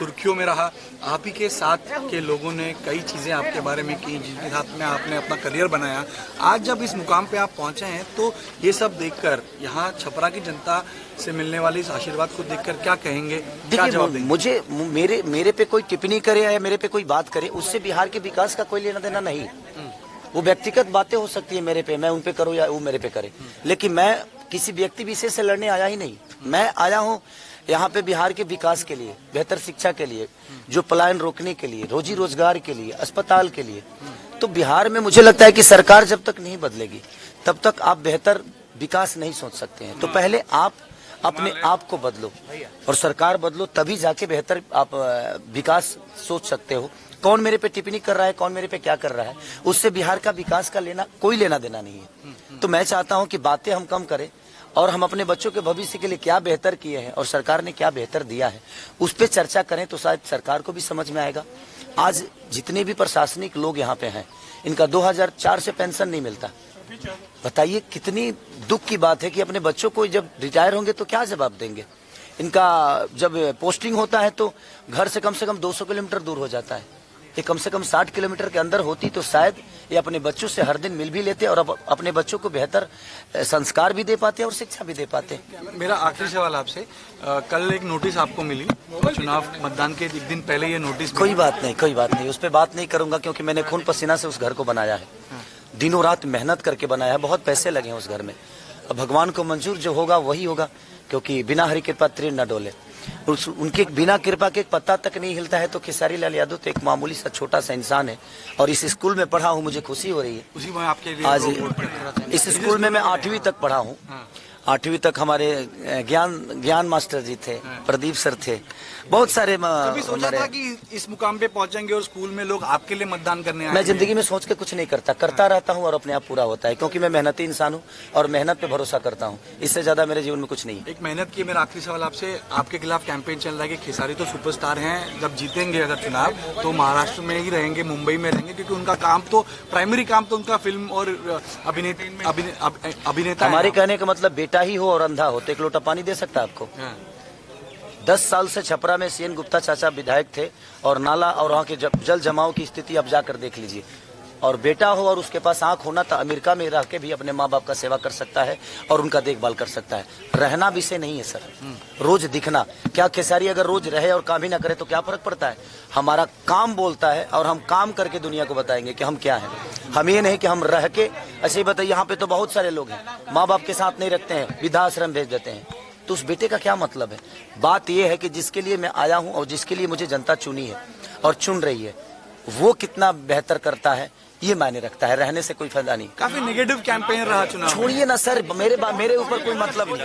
सुर्खियों में रहा। आप ही के साथ के लोगों ने कई चीज़ें आपके बारे में की जिनके साथ में आपने अपना करियर बनाया। आज जब इस मुकाम पे आप पहुंचे हैं तो ये सब देखकर यहाँ छपरा की जनता से मिलने वाली इस आशीर्वाद को देखकर क्या कहेंगे, क्या जवाब देंगे? मुझे मेरे पे कोई टिप्पणी करे या मेरे पे कोई बात करे, उससे बिहार के विकास का कोई लेना देना नहीं। वो व्यक्तिगत बातें हो सकती है मेरे पे, मैं उन पे करूँ या वो मेरे पे करे, लेकिन मैं किसी व्यक्ति विशेष से लड़ने आया ही नहीं। मैं आया हूँ यहाँ पे बिहार के विकास के लिए, बेहतर शिक्षा के लिए, जो पलायन रोकने के लिए, रोजी रोजगार के लिए, अस्पताल के लिए। तो बिहार में मुझे लगता है कि सरकार जब तक नहीं बदलेगी तब तक आप बेहतर विकास नहीं सोच सकते हैं। तो पहले आप अपने आप को बदलो और सरकार बदलो, तभी जाके बेहतर आप विकास सोच सकते हो। कौन मेरे पे टिप्पणी कर रहा है, कौन मेरे पे क्या कर रहा है, उससे बिहार का विकास का कोई लेना देना नहीं है। तो मैं चाहता हूं कि बातें हम कम करें और हम अपने बच्चों के भविष्य के लिए क्या बेहतर किए हैं और सरकार ने क्या बेहतर दिया है उस पर चर्चा करें, तो शायद सरकार को भी समझ में आएगा। आज जितने भी प्रशासनिक लोग यहाँ पे हैं, इनका 2004 से पेंशन नहीं मिलता। बताइए कितनी दुख की बात है कि अपने बच्चों को जब रिटायर होंगे तो क्या जवाब देंगे। इनका जब पोस्टिंग होता है तो घर से कम 200 किलोमीटर दूर हो जाता है। ये कम से कम 60 किलोमीटर के अंदर होती तो शायद ये अपने बच्चों से हर दिन मिल भी लेते और अपने बच्चों को बेहतर संस्कार भी दे पाते और शिक्षा भी दे पाते। मेरा आखिरी सवाल आपसे, कल एक नोटिस आपको मिली, चुनाव मतदान के एक दिन पहले ये नोटिस। कोई बात नहीं, उस पर बात नहीं करूंगा, क्योंकि मैंने खून पसीना से उस घर को बनाया है, दिनों रात मेहनत करके बनाया है, बहुत पैसे लगे हैं उस घर में। अब भगवान को मंजूर जो होगा वही होगा, क्योंकि बिना हरि कृपा तीर न डोले। उनके बिना कृपा के एक पत्ता तक नहीं हिलता है। तो खेसारी लाल यादव तो एक मामूली सा छोटा सा इंसान है और इस स्कूल में पढ़ा हूँ, मुझे खुशी हो रही है। उसी में आपके लिए आज इस स्कूल में मैं 8वीं तक पढ़ा हूँ। 8वीं तक हमारे ज्ञान मास्टर जी थे, प्रदीप सर थे, बहुत सारे। कभी सोचा था कि इस मुकाम पे पहुंचेंगे और स्कूल में लोग आपके लिए मतदान करने आएंगे? मैं जिंदगी में सोच के कुछ नहीं करता रहता हूं और अपने आप पूरा होता है, क्योंकि मैं मेहनती इंसान हूं और मेहनत पे भरोसा करता हूं। इससे ज्यादा मेरे जीवन में कुछ नहीं। एक मेहनत की मेरा आखिरी सवाल आपसे, आपके खिलाफ कैंपेन चल रहा है कि खेसारी तो सुपरस्टार हैं, जब जीतेंगे अगर चुनाव तो महाराष्ट्र में ही रहेंगे, मुंबई में रहेंगे, क्योंकि उनका काम तो प्राइमरी काम तो उनका फिल्म और अभिनेता। हमारे कहने का मतलब बेटा ही हो और अंधा हो तो एक लोटा पानी दे सकता है आपको। 10 साल से छपरा में सीएन गुप्ता चाचा विधायक थे और नाला और वहाँ के जल जमाव की स्थिति आप जाकर देख लीजिए। और बेटा हो और उसके पास आंख होना तो अमेरिका में रह के भी अपने माँ बाप का सेवा कर सकता है और उनका देखभाल कर सकता है। रहना विषय नहीं है सर, रोज दिखना। क्या खेसारी अगर रोज रहे और काम ही ना करे तो क्या फर्क पड़ता है? हमारा काम बोलता है और हम काम करके दुनिया को बताएंगे कि हम क्या हैं। हम ये नहीं कि हम रह के ऐसे ही बताइए। यहाँ पे तो बहुत सारे लोग हैं माँ बाप के साथ नहीं रखते हैं, वृद्धाश्रम भेज देते हैं, तो उस बेटे का क्या मतलब है? बात यह है कि जिसके लिए मैं आया हूं और जिसके लिए मुझे जनता चुनी है और चुन रही है, वो कितना बेहतर करता है ये मायने रखता है। रहने से कोई फायदा नहीं। काफी नेगेटिव कैंपेन रहा चुनाव। छोड़िए ना सर, मेरे ऊपर कोई मतलब नहीं।